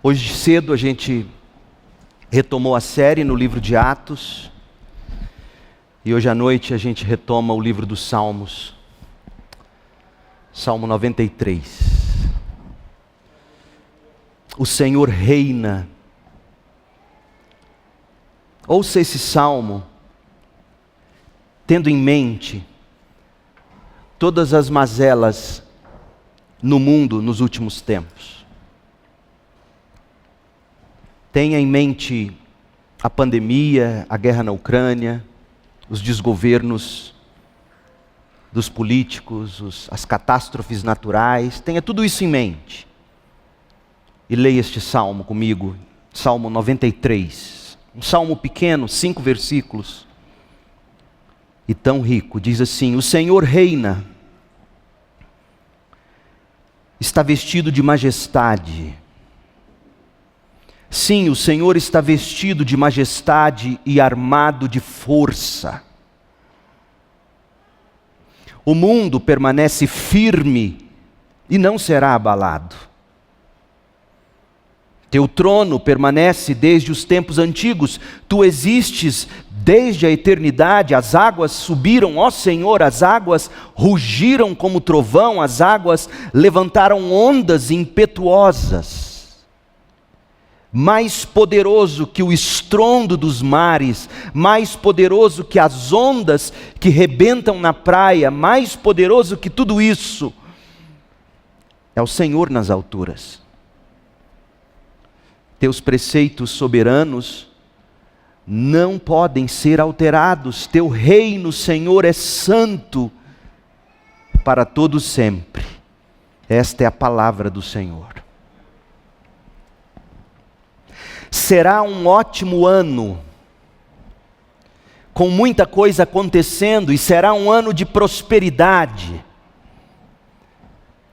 Hoje cedo a gente retomou a série no livro de Atos. E hoje à noite a gente retoma o livro dos Salmos. Salmo 93. O Senhor reina. Ouça esse salmo, tendo em mente todas as mazelas no mundo nos últimos tempos. Tenha em mente a pandemia, a guerra na Ucrânia, os desgovernos dos políticos, as catástrofes naturais. Tenha tudo isso em mente. E leia este salmo comigo, Salmo 93. Um salmo pequeno, 5 versículos. E tão rico, diz assim: o Senhor reina, está vestido de majestade. Sim, o Senhor está vestido de majestade e armado de força. O mundo permanece firme e não será abalado. Teu trono permanece desde os tempos antigos. Tu existes desde a eternidade. As águas subiram, ó Senhor, as águas rugiram como trovão, as águas levantaram ondas impetuosas. Mais poderoso que o estrondo dos mares, mais poderoso que as ondas que rebentam na praia, mais poderoso que tudo isso, é o Senhor nas alturas. Teus preceitos soberanos não podem ser alterados. Teu reino, Senhor, é santo para todo sempre. Esta é a palavra do Senhor. Será um ótimo ano, com muita coisa acontecendo, e será um ano de prosperidade,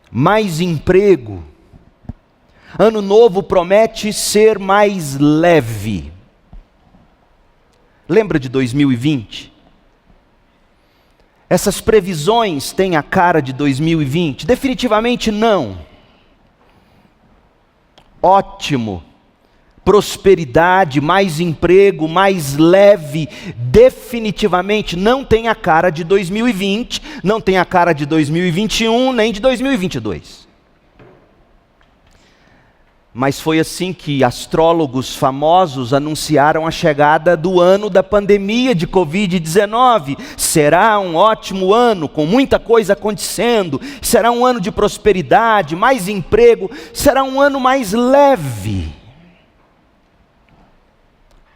mais emprego. Ano novo promete ser mais leve. Lembra de 2020? Essas previsões têm a cara de 2020? Definitivamente não. Ótimo. Prosperidade, mais emprego, mais leve, definitivamente não tem a cara de 2020, não tem a cara de 2021, nem de 2022. Mas foi assim que astrólogos famosos anunciaram a chegada do ano da pandemia de Covid-19. Será um ótimo ano, com muita coisa acontecendo, será um ano de prosperidade, mais emprego, será um ano mais leve.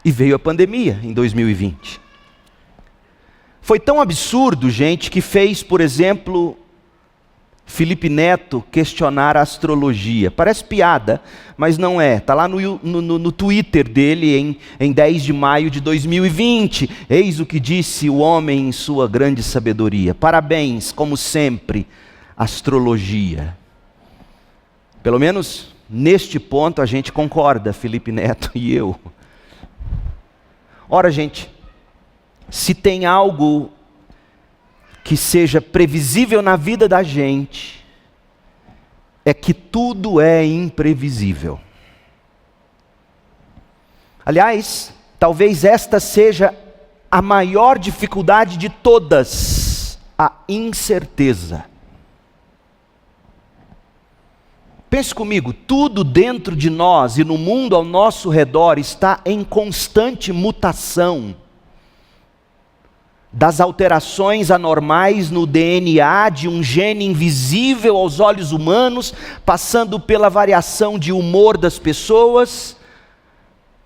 E veio a pandemia em 2020. Foi tão absurdo, gente, que fez, por exemplo, Felipe Neto questionar a astrologia. Parece piada, mas não é. Está lá no Twitter dele em 10 de maio de 2020. Eis o que disse o homem em sua grande sabedoria. Parabéns, como sempre, astrologia. Pelo menos neste ponto a gente concorda, Felipe Neto e eu. Ora, gente, se tem algo que seja previsível na vida da gente, é que tudo é imprevisível. Aliás, talvez esta seja a maior dificuldade de todas, a incerteza. Pense comigo, tudo dentro de nós e no mundo ao nosso redor está em constante mutação. Das alterações anormais no DNA de um gene invisível aos olhos humanos, passando pela variação de humor das pessoas,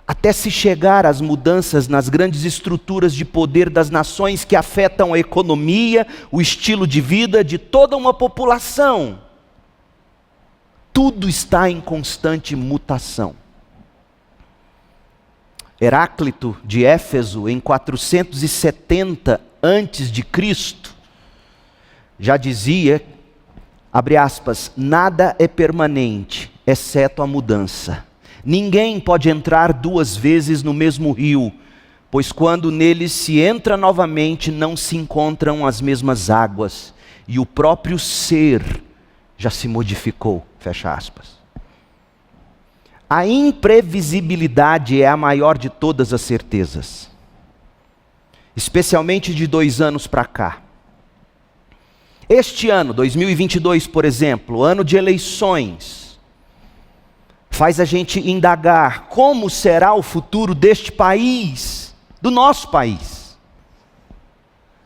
até se chegar às mudanças nas grandes estruturas de poder das nações que afetam a economia, o estilo de vida de toda uma população. Tudo está em constante mutação. Heráclito de Éfeso, em 470 a.C., já dizia, abre aspas, nada é permanente, exceto a mudança. Ninguém pode entrar 2 vezes no mesmo rio, pois quando nele se entra novamente, não se encontram as mesmas águas, e o próprio ser já se modificou, fecha aspas. A imprevisibilidade é a maior de todas as certezas, especialmente de 2 anos para cá. Este ano, 2022, por exemplo, ano de eleições, faz a gente indagar como será o futuro deste país, do nosso país.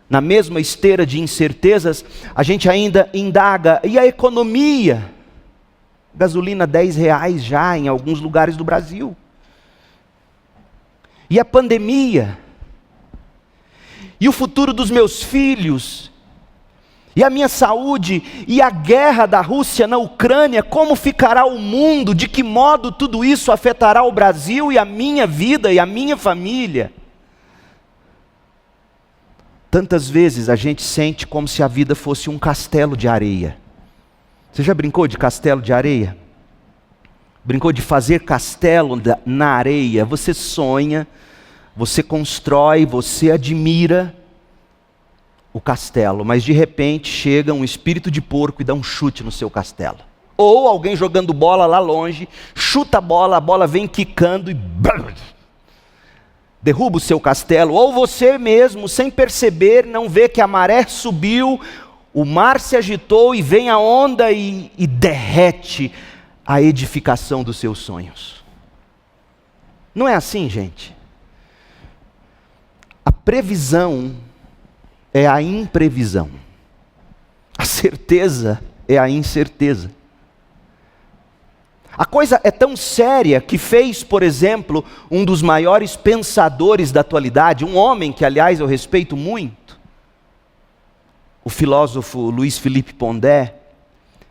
Na mesma esteira de incertezas, a gente ainda indaga, e a economia? Gasolina R$10 já em alguns lugares do Brasil. E a pandemia? E o futuro dos meus filhos? E a minha saúde? E a guerra da Rússia na Ucrânia? Como ficará o mundo? De que modo tudo isso afetará o Brasil e a minha vida e a minha família? Tantas vezes a gente sente como se a vida fosse um castelo de areia. Você já brincou de castelo de areia? Brincou de fazer castelo na areia? Você sonha, você constrói, você admira o castelo, mas de repente chega um espírito de porco e dá um chute no seu castelo. Ou alguém jogando bola lá longe, chuta a bola vem quicando e derruba o seu castelo. Ou você mesmo, sem perceber, não vê que a maré subiu, o mar se agitou e vem a onda e derrete a edificação dos seus sonhos. Não é assim, gente? A previsão é a imprevisão. A certeza é a incerteza. A coisa é tão séria que fez, por exemplo, um dos maiores pensadores da atualidade, um homem que, aliás, eu respeito muito, o filósofo Luiz Felipe Pondé.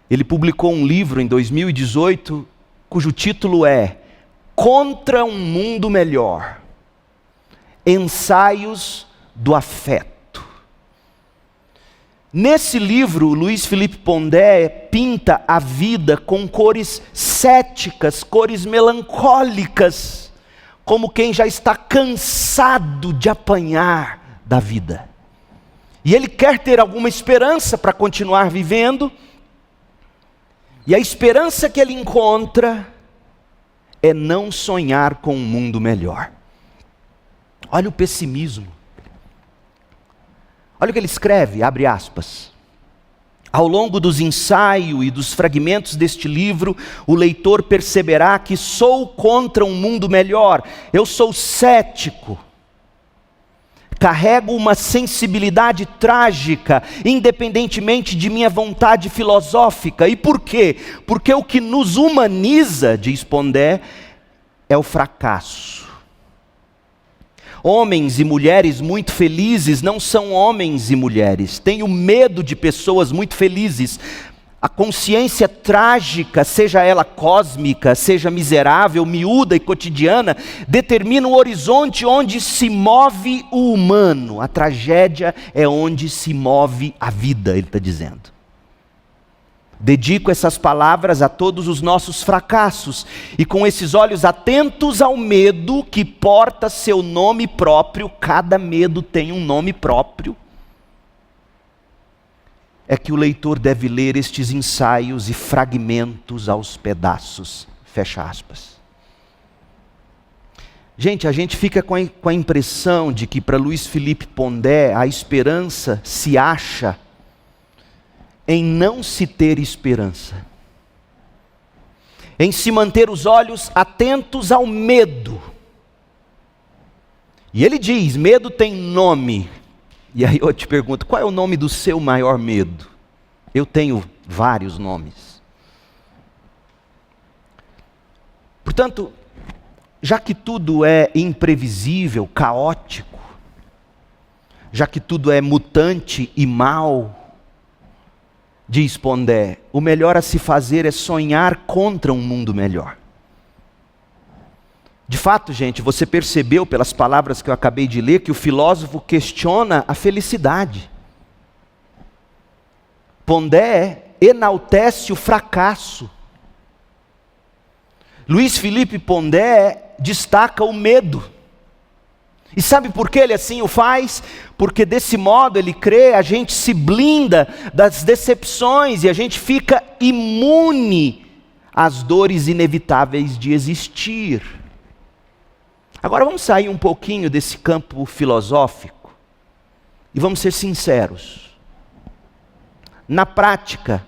Ele publicou um livro em 2018, cujo título é Contra um Mundo Melhor, Ensaios do Afeto. Nesse livro, Luiz Felipe Pondé pinta a vida com cores céticas, cores melancólicas, como quem já está cansado de apanhar da vida. E ele quer ter alguma esperança para continuar vivendo, e a esperança que ele encontra é não sonhar com um mundo melhor. Olha o pessimismo. Olha o que ele escreve, abre aspas. Ao longo dos ensaios e dos fragmentos deste livro, o leitor perceberá que sou contra um mundo melhor. Eu sou cético. Carrego uma sensibilidade trágica, independentemente de minha vontade filosófica. E por quê? Porque o que nos humaniza, diz Pondé, é o fracasso. Homens e mulheres muito felizes não são homens e mulheres. Tenho medo de pessoas muito felizes. A consciência trágica, seja ela cósmica, seja miserável, miúda e cotidiana, determina o horizonte onde se move o humano. A tragédia é onde se move a vida, ele está dizendo. Dedico essas palavras a todos os nossos fracassos, e com esses olhos atentos ao medo que porta seu nome próprio, cada medo tem um nome próprio, é que o leitor deve ler estes ensaios e fragmentos aos pedaços. Fecha aspas. Gente, a gente fica com a impressão de que para Luiz Felipe Pondé a esperança se acha em não se ter esperança, em se manter os olhos atentos ao medo. E ele diz, medo tem nome. E aí eu te pergunto, qual é o nome do seu maior medo? Eu tenho vários nomes. Portanto, já que tudo é imprevisível, caótico, já que tudo é mutante e mal, diz Pondé, o melhor a se fazer é sonhar contra um mundo melhor. De fato, gente, você percebeu pelas palavras que eu acabei de ler que o filósofo questiona a felicidade. Pondé enaltece o fracasso. Luiz Felipe Pondé destaca o medo. E sabe por que ele assim o faz? Porque desse modo ele crê, a gente se blinda das decepções e a gente fica imune às dores inevitáveis de existir. Agora vamos sair um pouquinho desse campo filosófico e vamos ser sinceros. Na prática,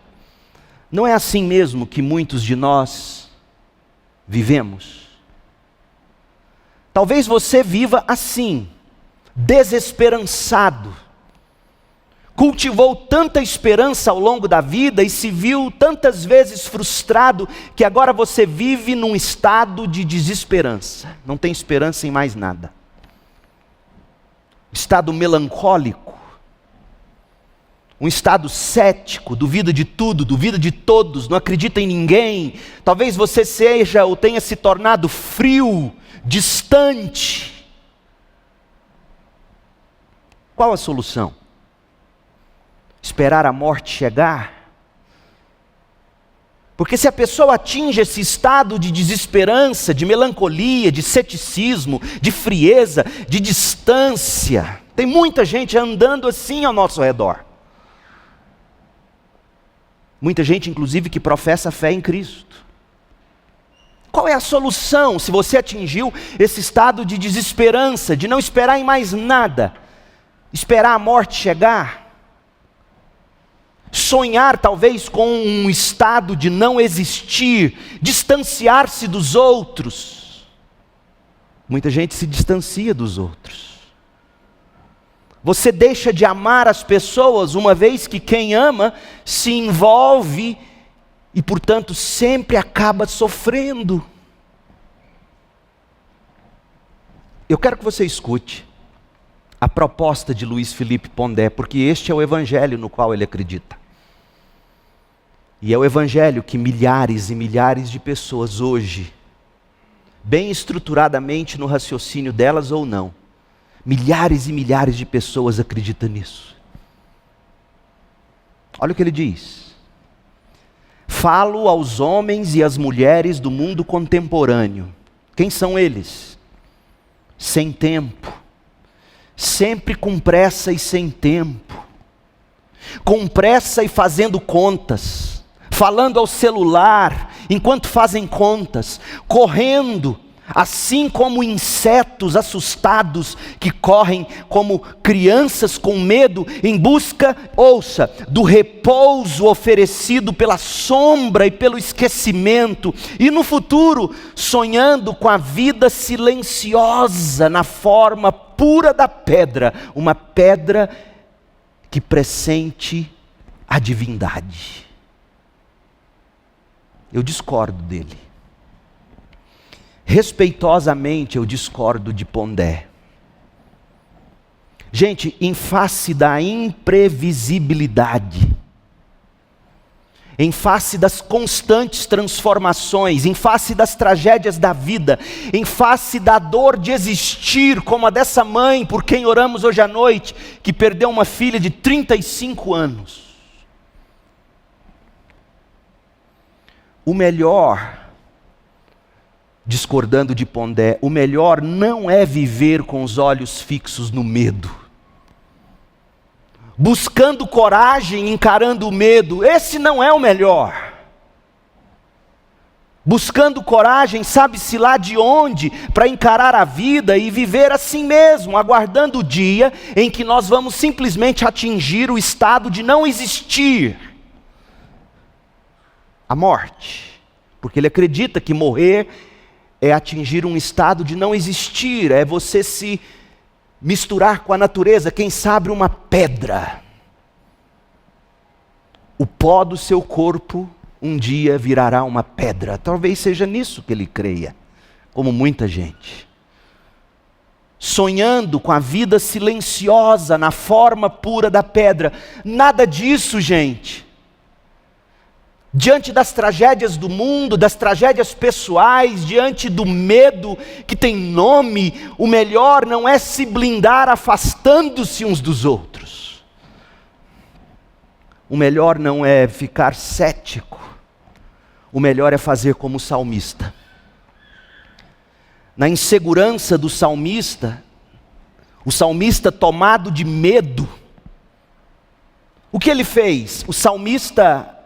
não é assim mesmo que muitos de nós vivemos? Talvez você viva assim, desesperançado. Cultivou tanta esperança ao longo da vida e se viu tantas vezes frustrado que agora você vive num estado de desesperança. Não tem esperança em mais nada. Estado melancólico. Um estado cético, duvida de tudo, duvida de todos, não acredita em ninguém. Talvez você seja ou tenha se tornado frio, distante. Qual a solução? Esperar a morte chegar? Porque se a pessoa atinge esse estado de desesperança, de melancolia, de ceticismo, de frieza, de distância, tem muita gente andando assim ao nosso redor. Muita gente, inclusive, que professa fé em Cristo. Qual é a solução se você atingiu esse estado de desesperança, de não esperar em mais nada? Esperar a morte chegar? Sonhar talvez com um estado de não existir, distanciar-se dos outros. Muita gente se distancia dos outros. Você deixa de amar as pessoas, uma vez que quem ama se envolve e, portanto, sempre acaba sofrendo. Eu quero que você escute a proposta de Luiz Felipe Pondé, porque este é o evangelho no qual ele acredita. E é o evangelho que milhares e milhares de pessoas hoje, bem estruturadamente no raciocínio delas ou não, milhares e milhares de pessoas acreditam nisso. Olha o que ele diz. Falo aos homens e às mulheres do mundo contemporâneo. Quem são eles? Sem tempo. Sempre com pressa e sem tempo. Com pressa e fazendo contas. Falando ao celular, enquanto fazem contas, correndo, assim como insetos assustados que correm como crianças com medo, em busca, ouça, do repouso oferecido pela sombra e pelo esquecimento, e no futuro, sonhando com a vida silenciosa na forma pura da pedra, uma pedra que pressente a divindade. Eu discordo dele. Respeitosamente eu discordo de Pondé. Gente, em face da imprevisibilidade, em face das constantes transformações, em face das tragédias da vida, em face da dor de existir, como a dessa mãe por quem oramos hoje à noite, que perdeu uma filha de 35 anos. O melhor, discordando de Pondé, o melhor não é viver com os olhos fixos no medo. Buscando coragem, encarando o medo, esse não é o melhor. Buscando coragem, sabe-se lá de onde, para encarar a vida e viver assim mesmo, aguardando o dia em que nós vamos simplesmente atingir o estado de não existir. A morte, porque ele acredita que morrer é atingir um estado de não existir, é você se misturar com a natureza, quem sabe uma pedra. O pó do seu corpo um dia virará uma pedra, talvez seja nisso que ele creia, como muita gente. Sonhando com a vida silenciosa na forma pura da pedra, nada disso, gente. Diante das tragédias do mundo, das tragédias pessoais, diante do medo que tem nome, o melhor não é se blindar afastando-se uns dos outros. O melhor não é ficar cético. O melhor é fazer como o salmista. Na insegurança do salmista, o salmista tomado de medo, o que ele fez? O salmista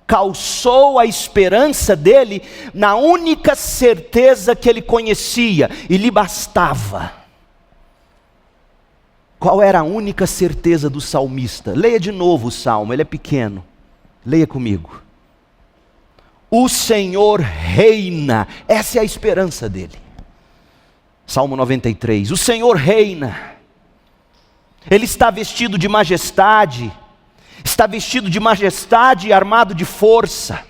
calçou a esperança dele na única certeza que ele conhecia, e lhe bastava. Qual era a única certeza do salmista? Leia de novo o salmo, ele é pequeno. Leia comigo. O Senhor reina, essa é a esperança dele. Salmo 93, o Senhor reina. Ele está vestido de majestade, e armado de força.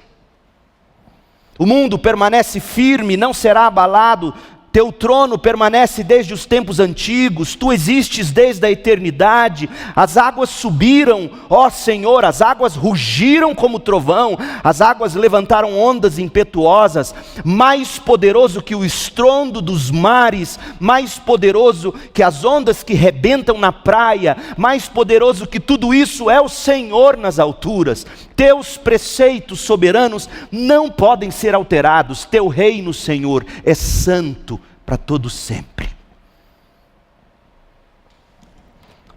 O mundo permanece firme, não será abalado. Teu trono permanece desde os tempos antigos, tu existes desde a eternidade. As águas subiram, ó Senhor, as águas rugiram como trovão, as águas levantaram ondas impetuosas. Mais poderoso que o estrondo dos mares, mais poderoso que as ondas que rebentam na praia, mais poderoso que tudo isso é o Senhor nas alturas. Teus preceitos soberanos não podem ser alterados. Teu reino, Senhor, é santo para todo sempre.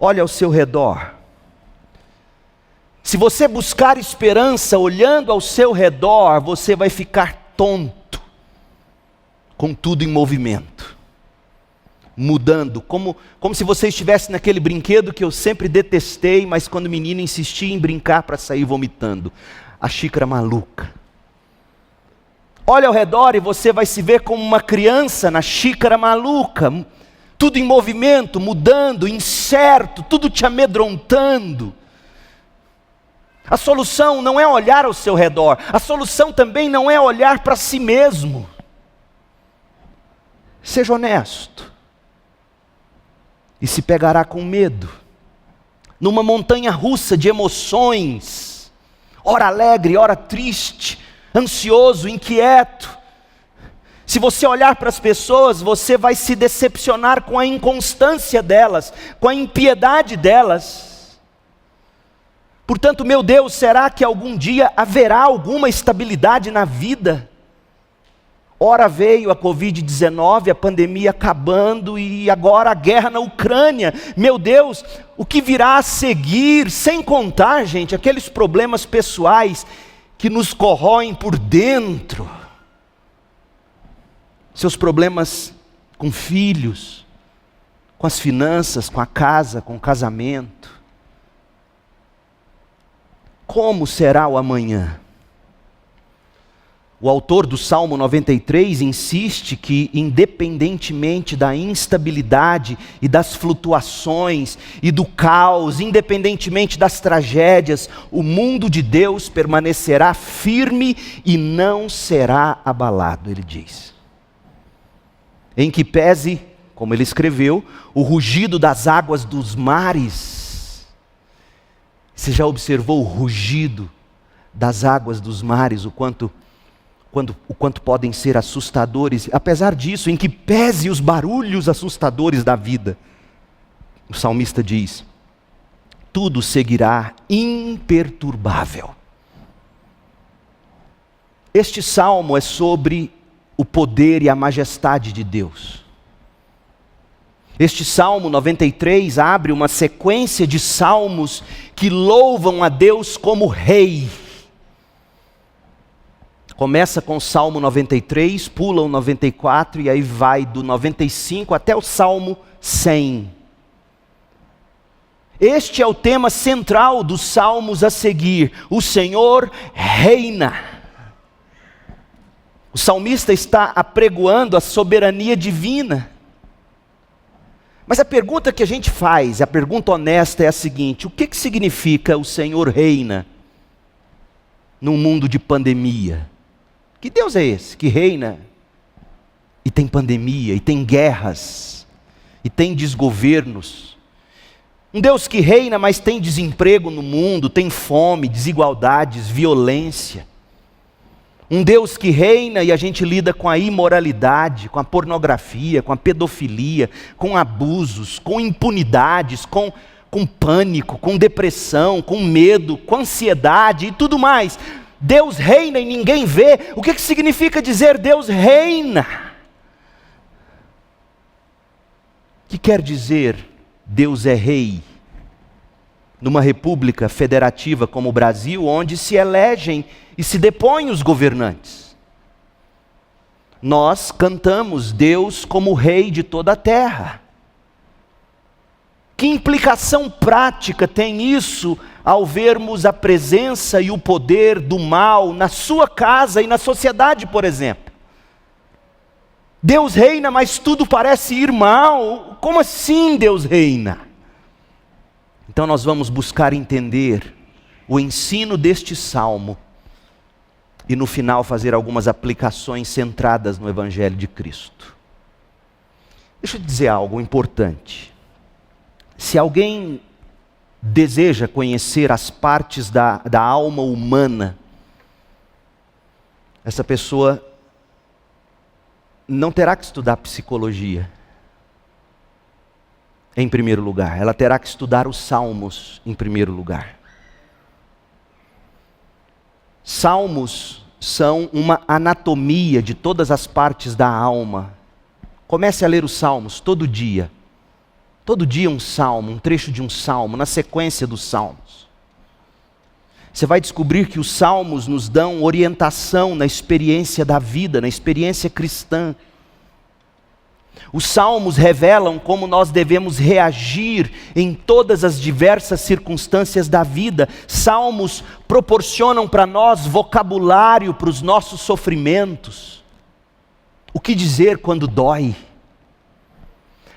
Olha ao seu redor. Se você buscar esperança olhando ao seu redor, você vai ficar tonto, com tudo em movimento, mudando, como se você estivesse naquele brinquedo que eu sempre detestei, mas quando menino insistia em brincar para sair vomitando, a xícara maluca. Olha ao redor e você vai se ver como uma criança na xícara maluca, tudo em movimento, mudando, incerto, tudo te amedrontando. A solução não é olhar ao seu redor, a solução também não é olhar para si mesmo. Seja honesto. E se pegará com medo, numa montanha russa de emoções, ora alegre, ora triste, ansioso, inquieto. Se você olhar para as pessoas, você vai se decepcionar com a inconstância delas, com a impiedade delas. Portanto, meu Deus, será que algum dia haverá alguma estabilidade na vida? Ora veio a Covid-19, a pandemia acabando, e agora a guerra na Ucrânia. Meu Deus, o que virá a seguir? Sem contar, gente, aqueles problemas pessoais que nos corroem por dentro. Seus problemas com filhos, com as finanças, com a casa, com o casamento. Como será o amanhã? O autor do Salmo 93 insiste que, independentemente da instabilidade e das flutuações e do caos, independentemente das tragédias, o mundo de Deus permanecerá firme e não será abalado, ele diz. Em que pese, como ele escreveu, o rugido das águas dos mares. Você já observou o rugido das águas dos mares, o quanto podem ser assustadores? Apesar disso, em que pese os barulhos assustadores da vida, o salmista diz: tudo seguirá imperturbável. Este salmo é sobre o poder e a majestade de Deus. Este Salmo 93 abre uma sequência de salmos que louvam a Deus como Rei. Começa com o Salmo 93, pula o 94 e aí vai do 95 até o Salmo 100. Este é o tema central dos salmos a seguir. O Senhor reina. O salmista está apregoando a soberania divina. Mas a pergunta que a gente faz, a pergunta honesta é a seguinte: o que significa o Senhor reina num mundo de pandemia? Que Deus é esse que reina e tem pandemia, e tem guerras, e tem desgovernos? Um Deus que reina, mas tem desemprego no mundo, tem fome, desigualdades, violência. Um Deus que reina e a gente lida com a imoralidade, com a pornografia, com a pedofilia, com abusos, com impunidades, com pânico, com depressão, com medo, com ansiedade e tudo mais. Deus reina e ninguém vê. O que significa dizer Deus reina? O que quer dizer Deus é rei? numa república federativa como o Brasil, onde se elegem e se depõem os governantes. Nós cantamos Deus como Rei de toda a terra. Que implicação prática tem isso ao vermos a presença e o poder do mal na sua casa e na sociedade, por exemplo? Deus reina, mas tudo parece ir mal. Como assim Deus reina? Então nós vamos buscar entender o ensino deste salmo e no final fazer algumas aplicações centradas no Evangelho de Cristo. Deixa eu dizer algo importante. Se alguém deseja conhecer as partes da alma humana, essa pessoa não terá que estudar psicologia, em primeiro lugar. Ela terá que estudar os salmos, em primeiro lugar. Salmos são uma anatomia de todas as partes da alma. Comece a ler os salmos todo dia. Todo dia um salmo, um trecho de um salmo, na sequência dos salmos. Você vai descobrir que os salmos nos dão orientação na experiência da vida, na experiência cristã. Os salmos revelam como nós devemos reagir em todas as diversas circunstâncias da vida. Salmos proporcionam para nós vocabulário para os nossos sofrimentos. O que dizer quando dói?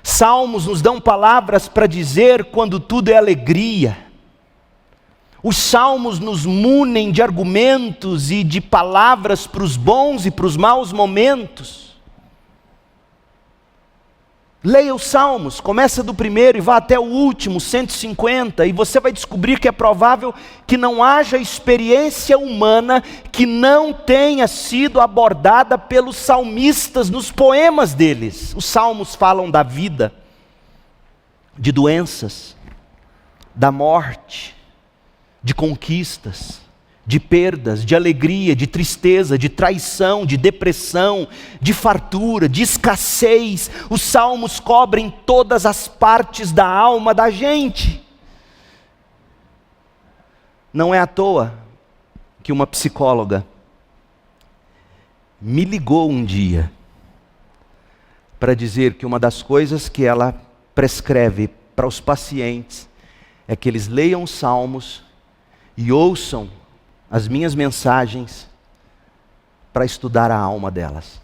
Salmos nos dão palavras para dizer quando tudo é alegria. Os salmos nos munem de argumentos e de palavras para os bons e para os maus momentos. Leia os salmos, começa do primeiro e vá até o último, 150, e você vai descobrir que é provável que não haja experiência humana que não tenha sido abordada pelos salmistas nos poemas deles. Os salmos falam da vida, de doenças, da morte, de conquistas, de perdas, de alegria, de tristeza, de traição, de depressão, de fartura, de escassez. Os salmos cobrem todas as partes da alma da gente. Não é à toa que uma psicóloga me ligou um dia para dizer que uma das coisas que ela prescreve para os pacientes é que eles leiam os salmos e ouçam as minhas mensagens para estudar a alma delas,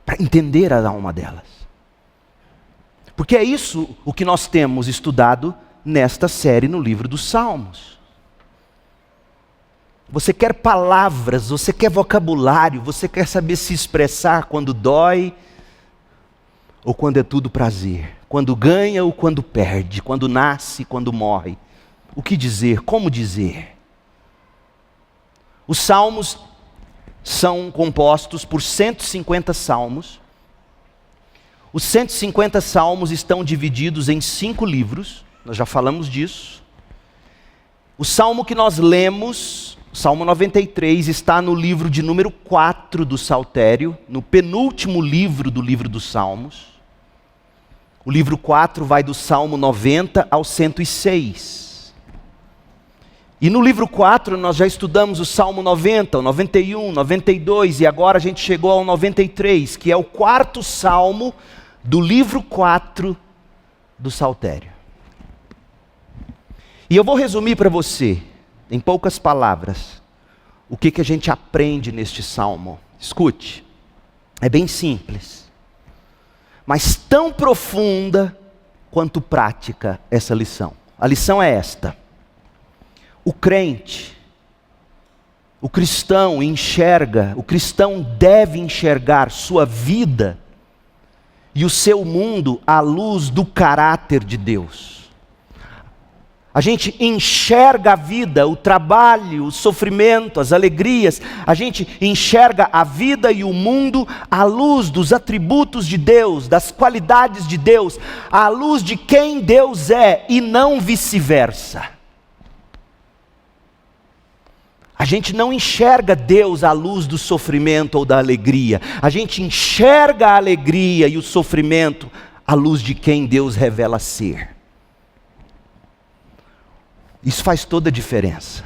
para entender a alma delas. Porque é isso o que nós temos estudado nesta série no livro dos Salmos. Você quer palavras, você quer vocabulário, você quer saber se expressar quando dói ou quando é tudo prazer, quando ganha ou quando perde, quando nasce, quando morre. O que dizer, como dizer? Os salmos são compostos por 150 salmos. Os 150 salmos estão divididos em 5 livros, nós já falamos disso. O salmo que nós lemos, o Salmo 93, está no livro de número 4 do Saltério, no penúltimo livro do livro dos Salmos. O livro 4 vai do Salmo 90 ao 106. E no livro 4 nós já estudamos o Salmo 90, o 91, 92 e agora a gente chegou ao 93, que é o 4º salmo do livro 4 do Saltério. E eu vou resumir para você, em poucas palavras, o que a gente aprende neste salmo. Escute, é bem simples, mas tão profunda quanto prática essa lição. A lição é esta. O crente, o cristão o cristão deve enxergar sua vida e o seu mundo à luz do caráter de Deus. A gente enxerga a vida, o trabalho, o sofrimento, as alegrias, a gente enxerga a vida e o mundo à luz dos atributos de Deus, das qualidades de Deus, à luz de quem Deus é e não vice-versa. A gente não enxerga Deus à luz do sofrimento ou da alegria. A gente enxerga a alegria e o sofrimento à luz de quem Deus revela ser. Isso faz toda a diferença.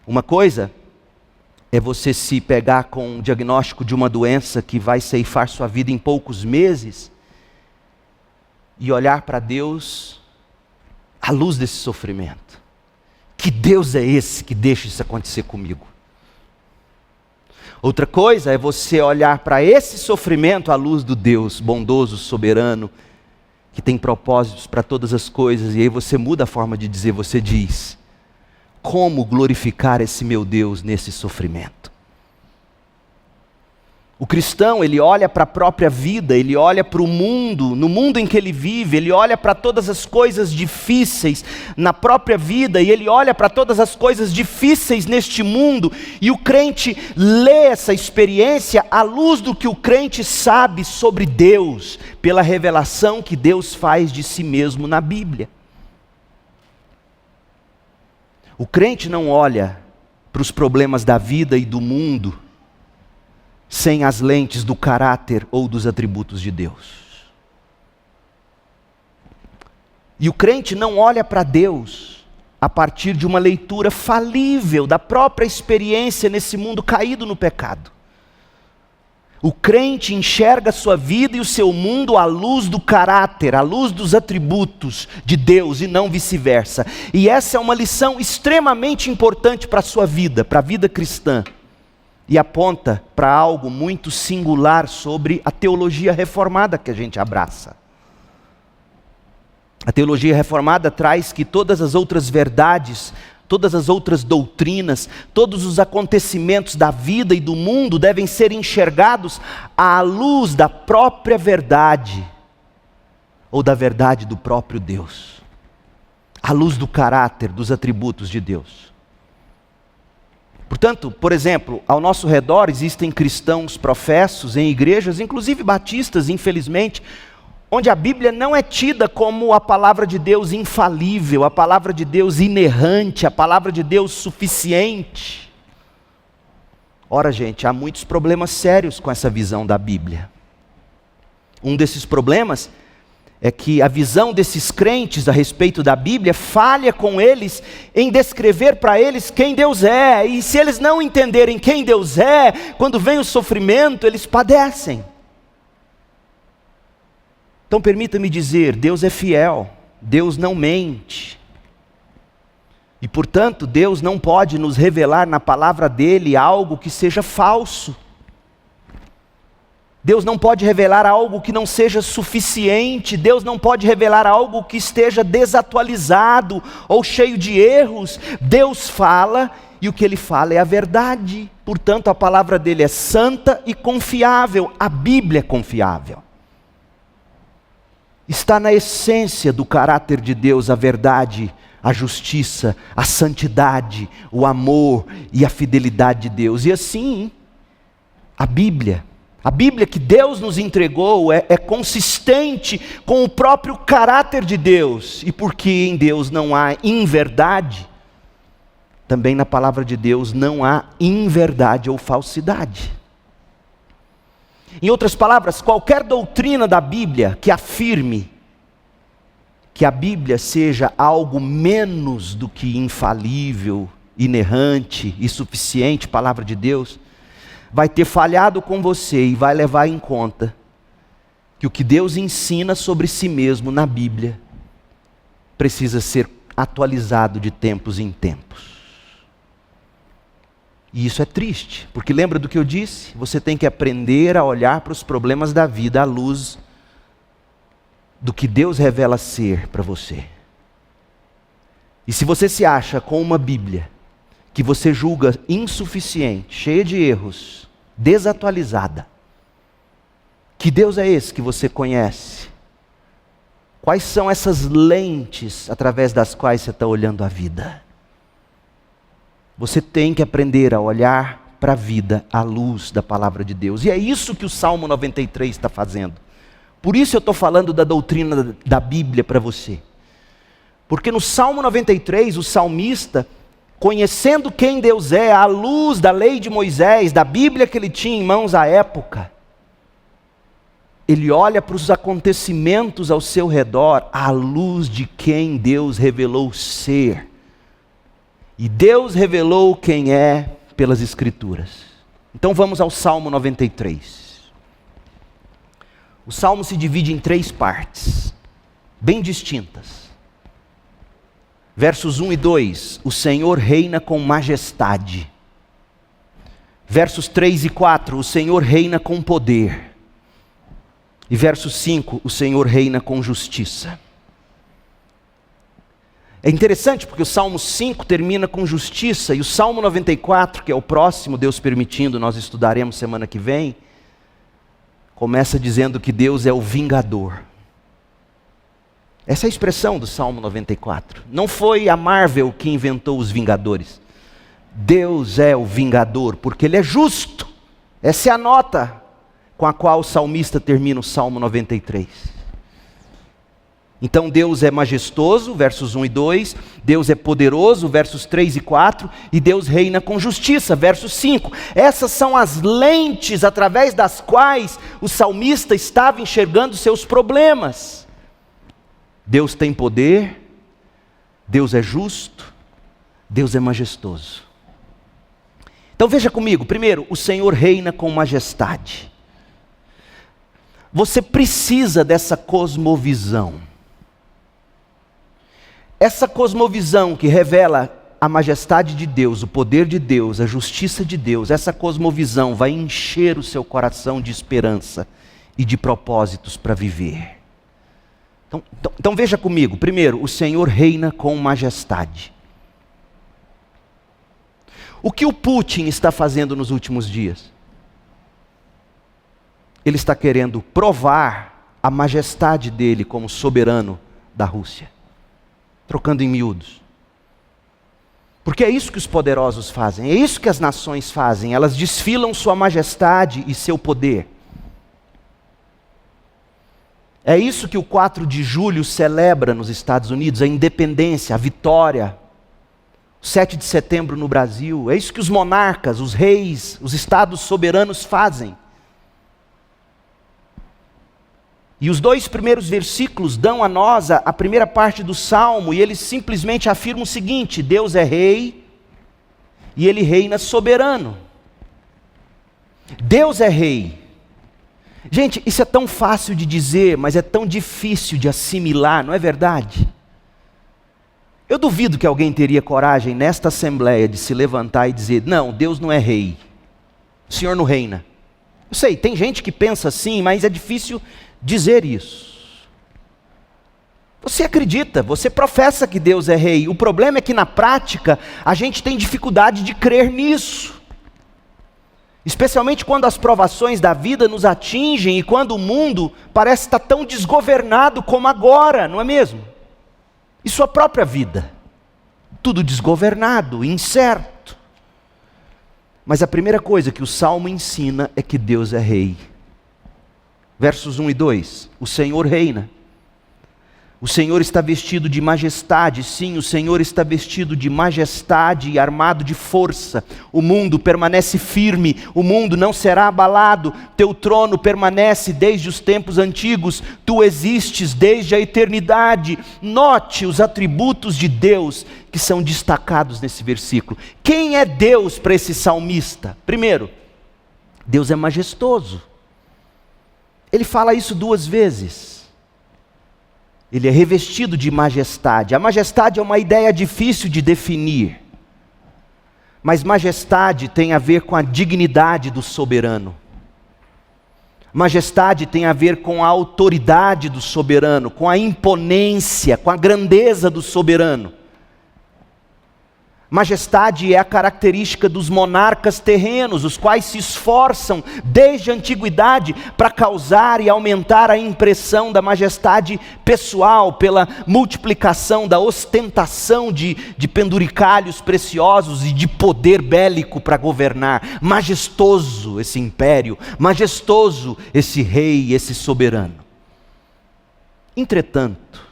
Uma coisa é você se pegar com o diagnóstico de uma doença que vai ceifar sua vida em poucos meses e olhar para Deus à luz desse sofrimento. Que Deus é esse que deixa isso acontecer comigo? Outra coisa é você olhar para esse sofrimento à luz do Deus bondoso, soberano, que tem propósitos para todas as coisas, e aí você muda a forma de dizer, você diz: como glorificar esse meu Deus nesse sofrimento? O cristão, ele olha para a própria vida, ele olha para o mundo, no mundo em que ele vive, ele olha para todas as coisas difíceis na própria vida, e ele olha para todas as coisas difíceis neste mundo, e o crente lê essa experiência à luz do que o crente sabe sobre Deus, pela revelação que Deus faz de si mesmo na Bíblia. O crente não olha para os problemas da vida e do mundo sem as lentes do caráter ou dos atributos de Deus. E o crente não olha para Deus a partir de uma leitura falível da própria experiência nesse mundo caído no pecado. O crente enxerga a sua vida e o seu mundo à luz do caráter, à luz dos atributos de Deus e não vice-versa. E essa é uma lição extremamente importante para a sua vida, para a vida cristã. E aponta para algo muito singular sobre a teologia reformada que a gente abraça. A teologia reformada traz que todas as outras verdades, todas as outras doutrinas, todos os acontecimentos da vida e do mundo devem ser enxergados à luz da própria verdade, ou da verdade do próprio Deus, à luz do caráter, dos atributos de Deus. Portanto, por exemplo, ao nosso redor existem cristãos professos em igrejas, inclusive batistas, infelizmente, onde a Bíblia não é tida como a palavra de Deus infalível, a palavra de Deus inerrante, a palavra de Deus suficiente. Ora, gente, há muitos problemas sérios com essa visão da Bíblia. Um desses problemas é que a visão desses crentes a respeito da Bíblia falha com eles em descrever para eles quem Deus é. E se eles não entenderem quem Deus é, quando vem o sofrimento, eles padecem. Então permita-me dizer, Deus é fiel, Deus não mente. E portanto, Deus não pode nos revelar na palavra dele algo que seja falso. Deus não pode revelar algo que não seja suficiente, Deus não pode revelar algo que esteja desatualizado ou cheio de erros. Deus fala e o que ele fala é a verdade. Portanto, a palavra dele é santa e confiável, a Bíblia é confiável. Está na essência do caráter de Deus a verdade, a justiça, a santidade, o amor e a fidelidade de Deus. E assim, a Bíblia que Deus nos entregou é consistente com o próprio caráter de Deus. E porque em Deus não há inverdade, também na palavra de Deus não há inverdade ou falsidade. Em outras palavras, qualquer doutrina da Bíblia que afirme que a Bíblia seja algo menos do que infalível, inerrante e suficiente, palavra de Deus, vai ter falhado com você e vai levar em conta que o que Deus ensina sobre si mesmo na Bíblia precisa ser atualizado de tempos em tempos. E isso é triste, porque lembra do que eu disse? Você tem que aprender a olhar para os problemas da vida à luz do que Deus revela ser para você. E se você se acha com uma Bíblia que você julga insuficiente, cheia de erros, desatualizada, que Deus é esse que você conhece? Quais são essas lentes através das quais você está olhando a vida? Você tem que aprender a olhar para a vida à luz da palavra de Deus. E é isso que o Salmo 93 está fazendo. Por isso eu estou falando da doutrina da Bíblia para você. Porque no Salmo 93, o salmista, conhecendo quem Deus é, à luz da lei de Moisés, da Bíblia que ele tinha em mãos à época, Ele olha para os acontecimentos ao seu redor à luz de quem Deus revelou ser. E Deus revelou quem é pelas Escrituras. Então vamos ao Salmo 93. O Salmo se divide em 3 partes, bem distintas. Versos 1 e 2, o Senhor reina com majestade. Versos 3 e 4, o Senhor reina com poder. E verso 5, o Senhor reina com justiça. É interessante porque o Salmo 5 termina com justiça, e o Salmo 94, que é o próximo, Deus permitindo, nós estudaremos semana que vem, começa dizendo que Deus é o vingador. Essa é a expressão do Salmo 94. Não foi a Marvel que inventou os Vingadores. Deus é o vingador, porque Ele é justo. Essa é a nota com a qual o salmista termina o Salmo 93. Então Deus é majestoso, versos 1 e 2, Deus é poderoso, versos 3 e 4, e Deus reina com justiça, versos 5. Essas são as lentes através das quais o salmista estava enxergando seus problemas. Deus tem poder, Deus é justo, Deus é majestoso. Então veja comigo, primeiro, o Senhor reina com majestade. Você precisa dessa cosmovisão. Essa cosmovisão que revela a majestade de Deus, o poder de Deus, a justiça de Deus, essa cosmovisão vai encher o seu coração de esperança e de propósitos para viver. Então veja comigo, primeiro, o Senhor reina com majestade. O que o Putin está fazendo nos últimos dias? Ele está querendo provar a majestade dele como soberano da Rússia. Trocando em miúdos. Porque é isso que os poderosos fazem, é isso que as nações fazem, elas desfilam sua majestade e seu poder. É isso que o 4 de julho celebra nos Estados Unidos, a independência, a vitória. O 7 de setembro no Brasil, é isso que os monarcas, os reis, os estados soberanos fazem. E os 2 primeiros versículos dão a nós a primeira parte do Salmo, e eles simplesmente afirmam o seguinte: Deus é rei, e Ele reina soberano. Deus é rei. Gente, isso é tão fácil de dizer, mas é tão difícil de assimilar, não é verdade? Eu duvido que alguém teria coragem nesta assembleia de se levantar e dizer: não, Deus não é rei, o Senhor não reina. Eu sei, tem gente que pensa assim, mas é difícil dizer isso. Você acredita, você professa que Deus é rei. O problema é que na prática a gente tem dificuldade de crer nisso. Especialmente quando as provações da vida nos atingem e quando o mundo parece estar tão desgovernado como agora, não é mesmo? E sua própria vida, tudo desgovernado, incerto. Mas a primeira coisa que o Salmo ensina é que Deus é rei. Versos 1 e 2, o Senhor reina. O Senhor está vestido de majestade, sim, o Senhor está vestido de majestade e armado de força. O mundo permanece firme, o mundo não será abalado. Teu trono permanece desde os tempos antigos, tu existes desde a eternidade. Note os atributos de Deus que são destacados nesse versículo. Quem é Deus para esse salmista? Primeiro, Deus é majestoso. Ele fala isso 2 vezes. Ele é revestido de majestade. A majestade é uma ideia difícil de definir. Mas majestade tem a ver com a dignidade do soberano. Majestade tem a ver com a autoridade do soberano, com a imponência, com a grandeza do soberano. Majestade é a característica dos monarcas terrenos, os quais se esforçam desde a antiguidade para causar e aumentar a impressão da majestade pessoal, pela multiplicação da ostentação de penduricalhos preciosos e de poder bélico para governar. Majestoso esse império, majestoso esse rei, esse soberano. Entretanto,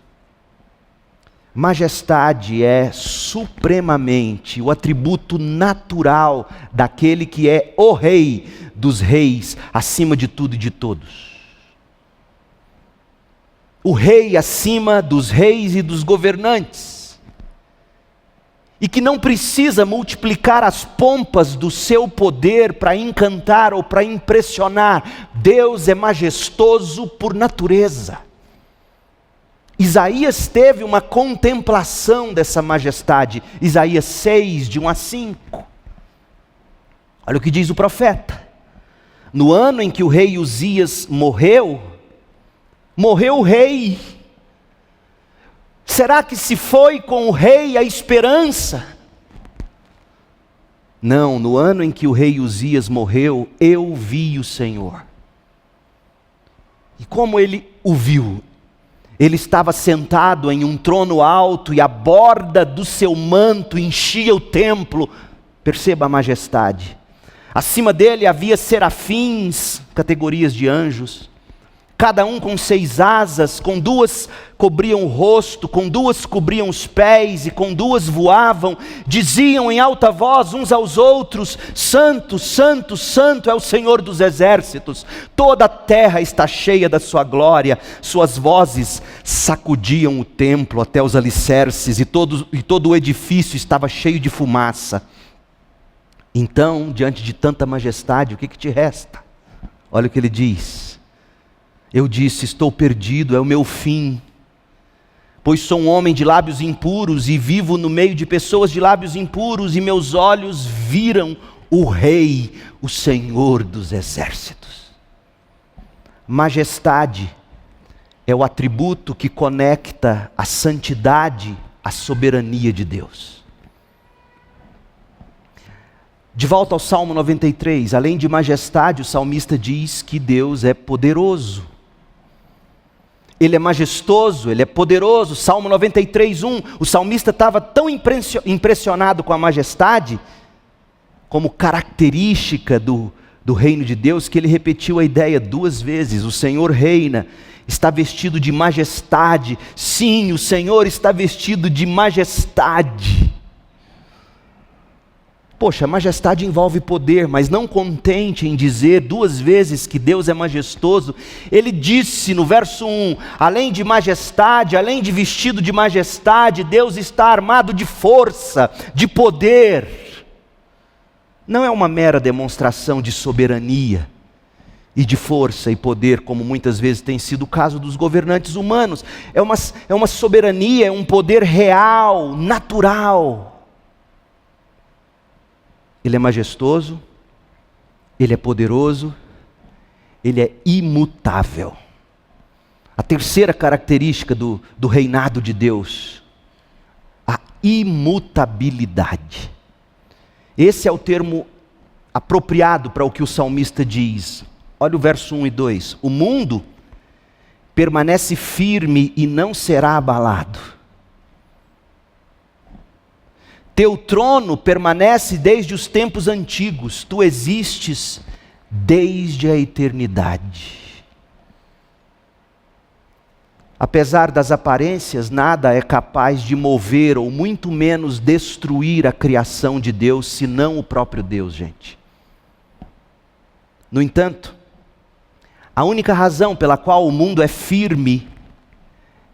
majestade é supremamente o atributo natural daquele que é o rei dos reis, acima de tudo e de todos. o rei acima dos reis e dos governantes, e que não precisa multiplicar as pompas do seu poder para encantar ou para impressionar. Deus é majestoso por natureza. Isaías teve uma contemplação dessa majestade. Isaías 6, de 1 a 5. Olha o que diz o profeta. No ano em que o rei Uzias morreu o rei. Será que se foi com o rei a esperança? Não, no ano em que o rei Uzias morreu, eu vi o Senhor. E como ele o viu? Ele estava sentado em um trono alto e a borda do seu manto enchia o templo. Perceba a majestade. Acima dele havia serafins, categorias de anjos, cada um com 6 asas, com 2 cobriam o rosto, com 2 cobriam os pés e com 2 voavam. Diziam em alta voz uns aos outros: Santo, Santo, Santo é o Senhor dos exércitos. Toda a terra está cheia da sua glória. Suas vozes sacudiam o templo até os alicerces e todo o edifício estava cheio de fumaça. Então, diante de tanta majestade, o que te resta? Olha o que ele diz. Eu disse: estou perdido, é o meu fim, pois sou um homem de lábios impuros e vivo no meio de pessoas de lábios impuros, e meus olhos viram o Rei, o Senhor dos exércitos. Majestade é o atributo que conecta a santidade à soberania de Deus. De volta ao Salmo 93, além de majestade, o salmista diz que Deus é poderoso. Ele é majestoso, Ele é poderoso. Salmo 93, 1, o salmista estava tão impressionado com a majestade, como característica do reino de Deus, que ele repetiu a ideia 2 vezes. O Senhor reina, está vestido de majestade. Sim, o Senhor está vestido de majestade. Poxa, majestade envolve poder, mas não contente em dizer 2 vezes que Deus é majestoso, ele disse no verso 1, além de majestade, além de vestido de majestade, Deus está armado de força, de poder. Não é uma mera demonstração de soberania e de força e poder, como muitas vezes tem sido o caso dos governantes humanos. É uma soberania, é um poder real, natural. Ele é majestoso, Ele é poderoso, Ele é imutável. A terceira característica do reinado de Deus, a imutabilidade. Esse é o termo apropriado para o que o salmista diz. Olha o verso 1 e 2. O mundo permanece firme e não será abalado. Teu trono permanece desde os tempos antigos, tu existes desde a eternidade. Apesar das aparências, nada é capaz de mover ou muito menos destruir a criação de Deus, senão o próprio Deus, gente. No entanto, a única razão pela qual o mundo é firme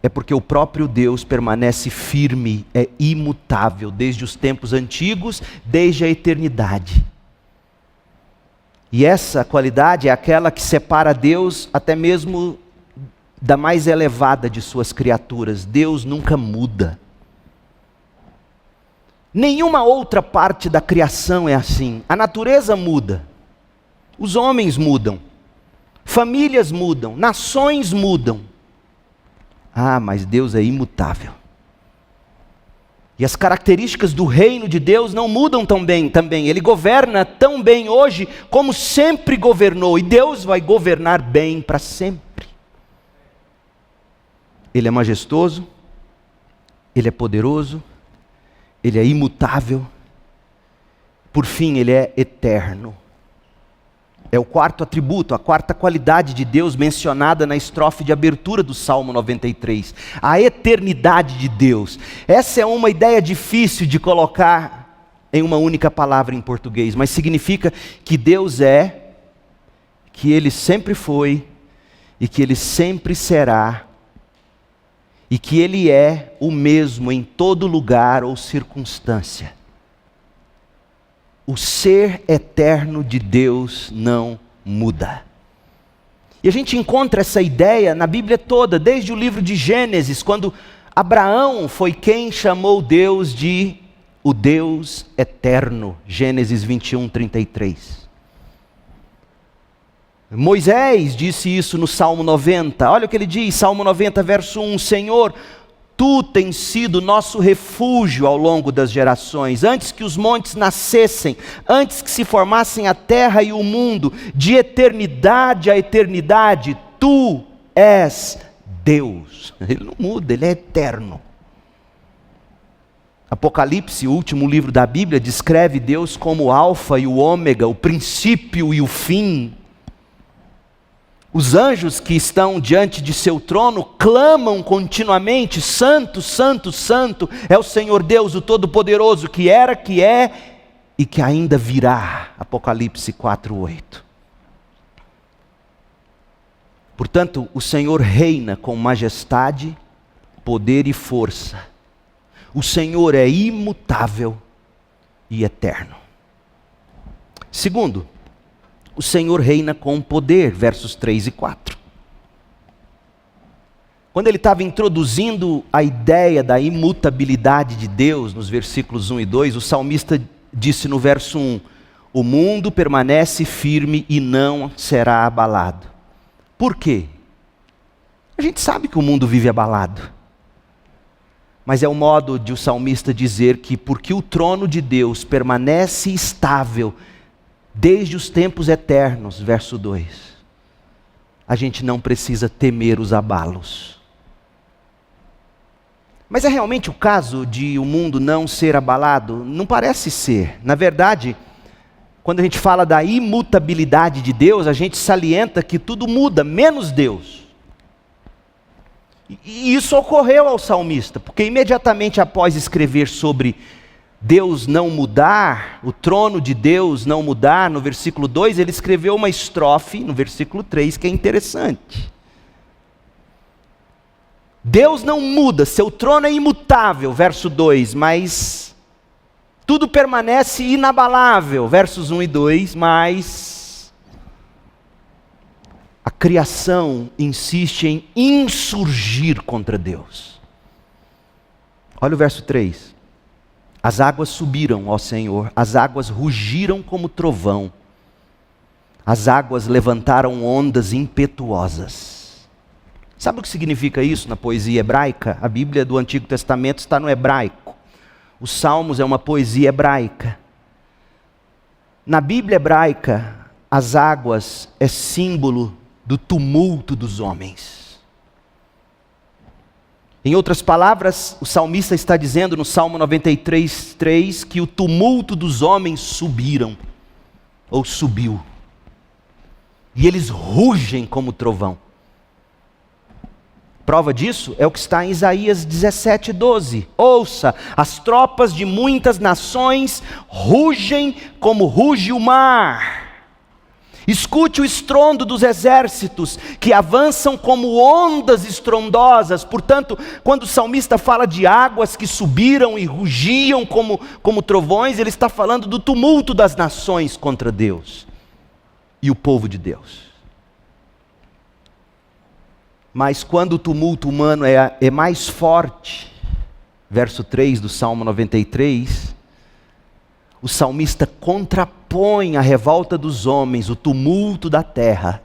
é porque o próprio Deus permanece firme, é imutável, desde os tempos antigos, desde a eternidade. E essa qualidade é aquela que separa Deus até mesmo da mais elevada de suas criaturas. Deus nunca muda. Nenhuma outra parte da criação é assim. A natureza muda, os homens mudam, famílias mudam, nações mudam. Ah, mas Deus é imutável. E as características do reino de Deus não mudam também. Ele governa tão bem hoje como sempre governou. E Deus vai governar bem para sempre. Ele é majestoso, Ele é poderoso, Ele é imutável. Por fim, Ele é eterno. É o quarto atributo, a quarta qualidade de Deus mencionada na estrofe de abertura do Salmo 93. A eternidade de Deus. Essa é uma ideia difícil de colocar em uma única palavra em português, mas significa que Deus é, que Ele sempre foi e que Ele sempre será e que Ele é o mesmo em todo lugar ou circunstância. O ser eterno de Deus não muda. E a gente encontra essa ideia na Bíblia toda, desde o livro de Gênesis, quando Abraão foi quem chamou Deus de o Deus eterno. Gênesis 21, 33. Moisés disse isso no Salmo 90. Olha o que ele diz, Salmo 90, verso 1. Senhor, Tu tens sido nosso refúgio ao longo das gerações, antes que os montes nascessem, antes que se formassem a terra e o mundo, de eternidade a eternidade, Tu és Deus. Ele não muda, Ele é eterno. Apocalipse, o último livro da Bíblia, descreve Deus como o alfa e o ômega, o princípio e o fim. Os anjos que estão diante de seu trono clamam continuamente: Santo, Santo, Santo é o Senhor Deus, o Todo-Poderoso, que era, que é e que ainda virá. Apocalipse 4:8. Portanto, o Senhor reina com majestade, poder e força. O Senhor é imutável e eterno. Segundo, o Senhor reina com poder, versos 3 e 4. Quando ele estava introduzindo a ideia da imutabilidade de Deus, nos versículos 1 e 2, o salmista disse no verso 1, o mundo permanece firme e não será abalado. Por quê? A gente sabe que o mundo vive abalado. Mas é o modo de o salmista dizer que porque o trono de Deus permanece estável desde os tempos eternos, verso 2, a gente não precisa temer os abalos. Mas é realmente o caso de o mundo não ser abalado? Não parece ser. Na verdade, quando a gente fala da imutabilidade de Deus, a gente salienta que tudo muda, menos Deus. E isso ocorreu ao salmista, porque imediatamente após escrever sobre Deus não mudar, o trono de Deus não mudar, no versículo 2, ele escreveu uma estrofe, no versículo 3, que é interessante. Deus não muda, seu trono é imutável, verso 2, mas tudo permanece inabalável, versos 1 e 2, mas a criação insiste em insurgir contra Deus. Olha o verso 3. As águas subiram, ó Senhor, as águas rugiram como trovão, as águas levantaram ondas impetuosas. Sabe o que significa isso na poesia hebraica? A Bíblia do Antigo Testamento está no hebraico. Os Salmos é uma poesia hebraica. Na Bíblia hebraica, as águas é símbolo do tumulto dos homens. Em outras palavras, o salmista está dizendo no Salmo 93, 3, que o tumulto dos homens subiram, ou subiu. E eles rugem como trovão. Prova disso é o que está em Isaías 17, 12. Ouça, as tropas de muitas nações rugem como ruge o mar. Escute o estrondo dos exércitos, que avançam como ondas estrondosas. Portanto, quando o salmista fala de águas que subiram e rugiam como trovões, ele está falando do tumulto das nações contra Deus e o povo de Deus. Mas quando o tumulto humano é mais forte, verso 3 do Salmo 93, o salmista contrapõe a revolta dos homens, o tumulto da terra,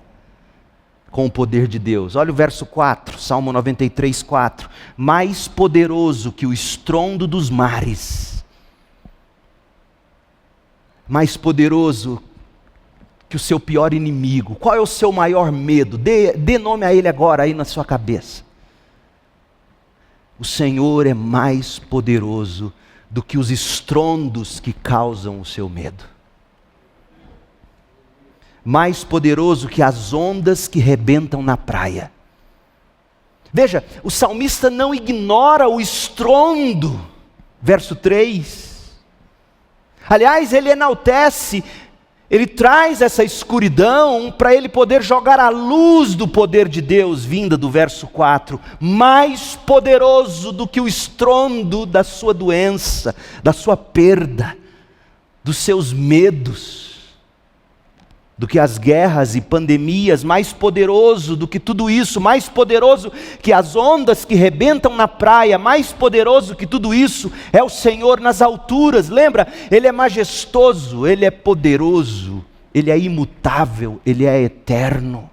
com o poder de Deus. Olha o verso 4, Salmo 93, 4. Mais poderoso que o estrondo dos mares, mais poderoso que o seu pior inimigo. Qual é o seu maior medo? Dê nome a ele agora, aí na sua cabeça. O Senhor é mais poderoso do que os estrondos que causam o seu medo. Mais poderoso que as ondas que rebentam na praia. Veja, o salmista não ignora o estrondo, verso 3. Aliás, ele enaltece, Ele traz essa escuridão para ele poder jogar a luz do poder de Deus, vinda do verso 4, mais poderoso do que o estrondo da sua doença, da sua perda, dos seus medos, do que as guerras e pandemias, mais poderoso do que tudo isso, mais poderoso que as ondas que rebentam na praia, mais poderoso que tudo isso é o Senhor nas alturas. Lembra? Ele é majestoso, Ele é poderoso, Ele é imutável, Ele é eterno.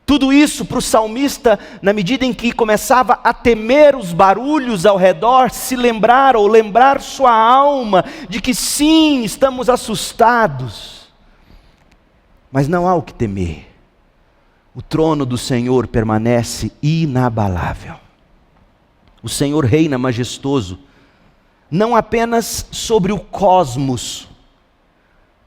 Tudo isso para o salmista, na medida em que começava a temer os barulhos ao redor, se lembrar ou lembrar sua alma de que sim, estamos assustados, mas não há o que temer. O trono do Senhor permanece inabalável. O Senhor reina majestoso, não apenas sobre o cosmos,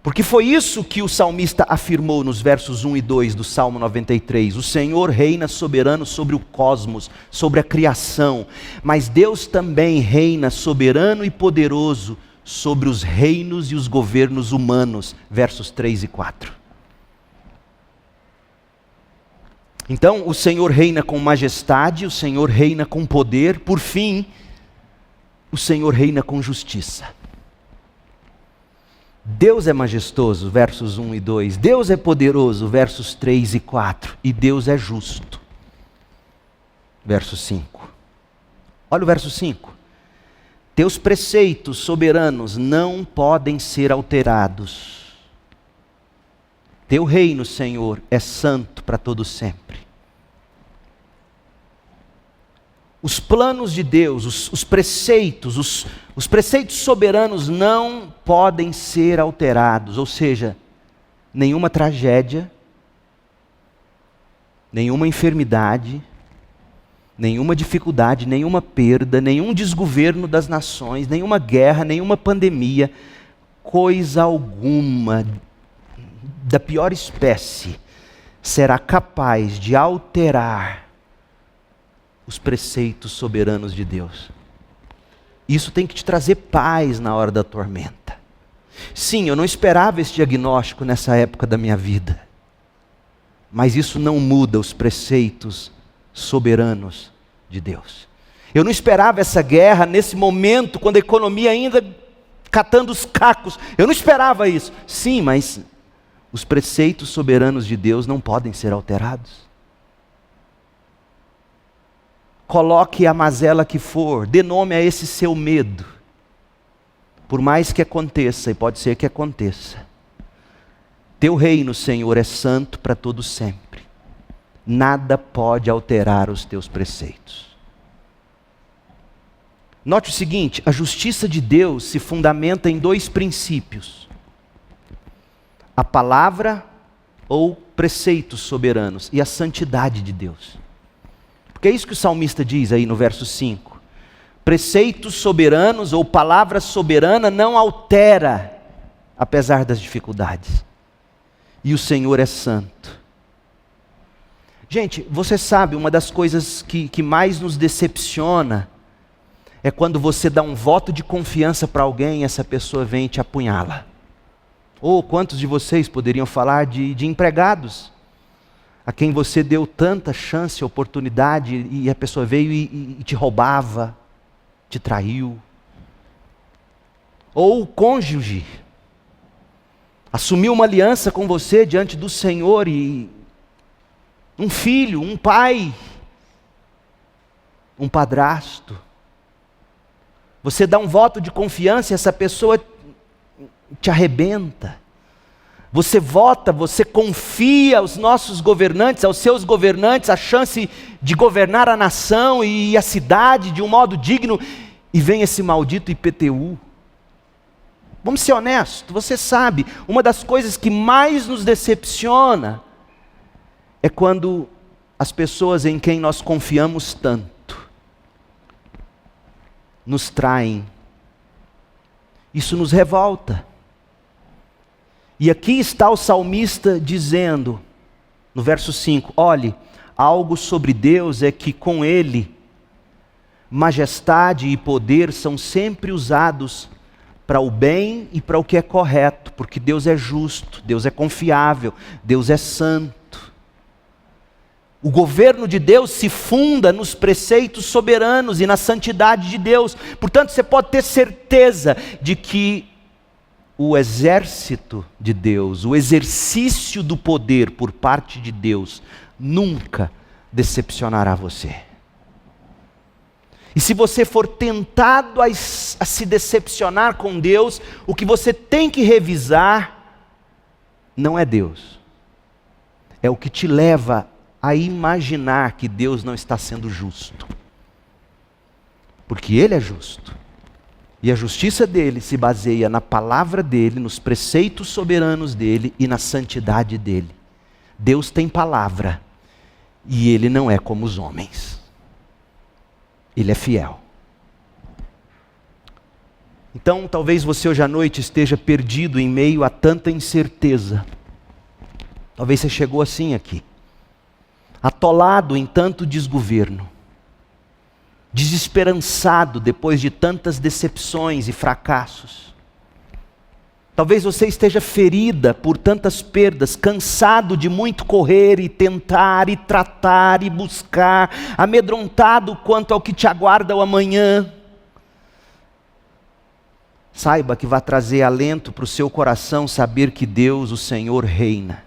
porque foi isso que o salmista afirmou nos versos 1 e 2 do Salmo 93. O Senhor reina soberano sobre o cosmos, sobre a criação. Mas Deus também reina soberano e poderoso sobre os reinos e os governos humanos. Versos 3 e 4. Então, o Senhor reina com majestade, o Senhor reina com poder. Por fim, o Senhor reina com justiça. Deus é majestoso, versos 1 e 2. Deus é poderoso, versos 3 e 4. E Deus é justo, verso 5. Olha o verso 5. Teus preceitos soberanos não podem ser alterados. Teu reino, Senhor, é santo para todo sempre. Os planos de Deus, os preceitos, os preceitos soberanos não podem ser alterados, ou seja, nenhuma tragédia, nenhuma enfermidade, nenhuma dificuldade, nenhuma perda, nenhum desgoverno das nações, nenhuma guerra, nenhuma pandemia, coisa alguma da pior espécie será capaz de alterar os preceitos soberanos de Deus. Isso tem que te trazer paz na hora da tormenta. Sim, eu não esperava esse diagnóstico nessa época da minha vida, mas isso não muda os preceitos soberanos de Deus. Eu não esperava essa guerra nesse momento, quando a economia ainda catando os cacos. Eu não esperava isso. Sim, mas os preceitos soberanos de Deus não podem ser alterados. Coloque a mazela que for, dê nome a esse seu medo. Por mais que aconteça, e pode ser que aconteça. Teu reino, Senhor, é santo para todo sempre. Nada pode alterar os teus preceitos. Note o seguinte, a justiça de Deus se fundamenta em dois princípios. A palavra ou preceitos soberanos e a santidade de Deus. Porque é isso que o salmista diz aí no verso 5. Preceitos soberanos ou palavra soberana não altera, apesar das dificuldades. E o Senhor é santo. Gente, você sabe, uma das coisas que mais nos decepciona é quando você dá um voto de confiança para alguém e essa pessoa vem te apunhala. Ou quantos de vocês poderiam falar de empregados, a quem você deu tanta chance, oportunidade, e a pessoa veio e te roubava, te traiu. Ou o cônjuge assumiu uma aliança com você diante do Senhor e um filho, um pai, um padrasto. Você dá um voto de confiança e essa pessoa te arrebenta. Você vota, você confia aos nossos governantes, aos seus governantes, a chance de governar a nação e a cidade de um modo digno, e vem esse maldito IPTU. Vamos ser honestos, você sabe, uma das coisas que mais nos decepciona é quando as pessoas em quem nós confiamos tanto nos traem. Isso nos revolta. E aqui está o salmista dizendo, no verso 5, olhe, algo sobre Deus é que com Ele, majestade e poder são sempre usados para o bem e para o que é correto, porque Deus é justo, Deus é confiável, Deus é santo. O governo de Deus se funda nos preceitos soberanos e na santidade de Deus. Portanto, você pode ter certeza de que o exército de Deus, o exercício do poder por parte de Deus, nunca decepcionará você. E se você for tentado a se decepcionar com Deus, o que você tem que revisar não é Deus. É o que te leva a imaginar que Deus não está sendo justo. Porque Ele é justo. E a justiça dele se baseia na palavra dele, nos preceitos soberanos dele e na santidade dele. Deus tem palavra e Ele não é como os homens. Ele é fiel. Então, talvez você hoje à noite esteja perdido em meio a tanta incerteza. Talvez você chegou assim aqui, atolado em tanto desgoverno, desesperançado depois de tantas decepções e fracassos. Talvez você esteja ferida por tantas perdas, cansado de muito correr e tentar e tratar e buscar, amedrontado quanto ao que te aguarda o amanhã. Saiba que vai trazer alento para o seu coração saber que Deus, o Senhor, reina.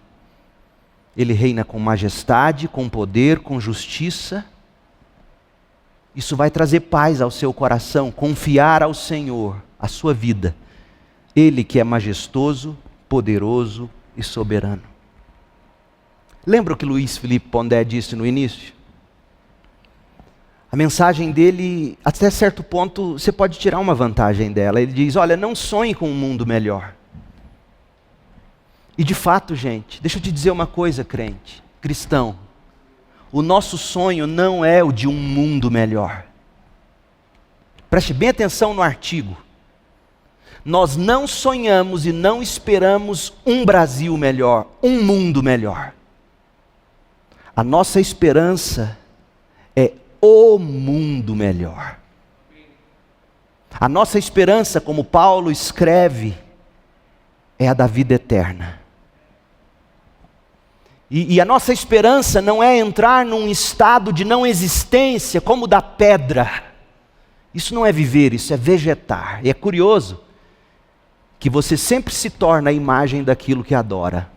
Ele reina com majestade, com poder, com justiça. Isso vai trazer paz ao seu coração, confiar ao Senhor a sua vida. Ele que é majestoso, poderoso e soberano. Lembra o que Luiz Felipe Pondé disse no início? A mensagem dele, até certo ponto, você pode tirar uma vantagem dela. Ele diz, olha, não sonhe com um mundo melhor. E de fato, gente, deixa eu te dizer uma coisa, crente, cristão. O nosso sonho não é o de um mundo melhor. Preste bem atenção no artigo. Nós não sonhamos e não esperamos um Brasil melhor, um mundo melhor. A nossa esperança é o mundo melhor. A nossa esperança, como Paulo escreve, é a da vida eterna. E a nossa esperança não é entrar num estado de não existência como o da pedra. Isso não é viver, isso é vegetar. E é curioso que você sempre se torna a imagem daquilo que adora.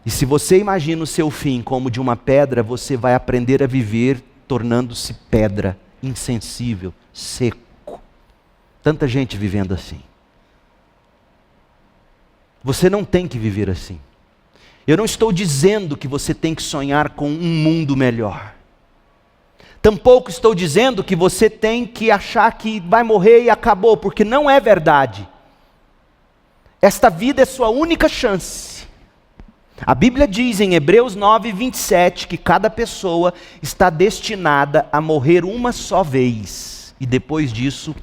E se você imagina o seu fim como de uma pedra, você vai aprender a viver tornando-se pedra, insensível, seco. Tanta gente vivendo assim. Você não tem que viver assim. Eu não estou dizendo que você tem que sonhar com um mundo melhor. Tampouco estou dizendo que você tem que achar que vai morrer e acabou, porque não é verdade. Esta vida é sua única chance. A Bíblia diz em Hebreus 9:27 que cada pessoa está destinada a morrer uma só vez. E depois disso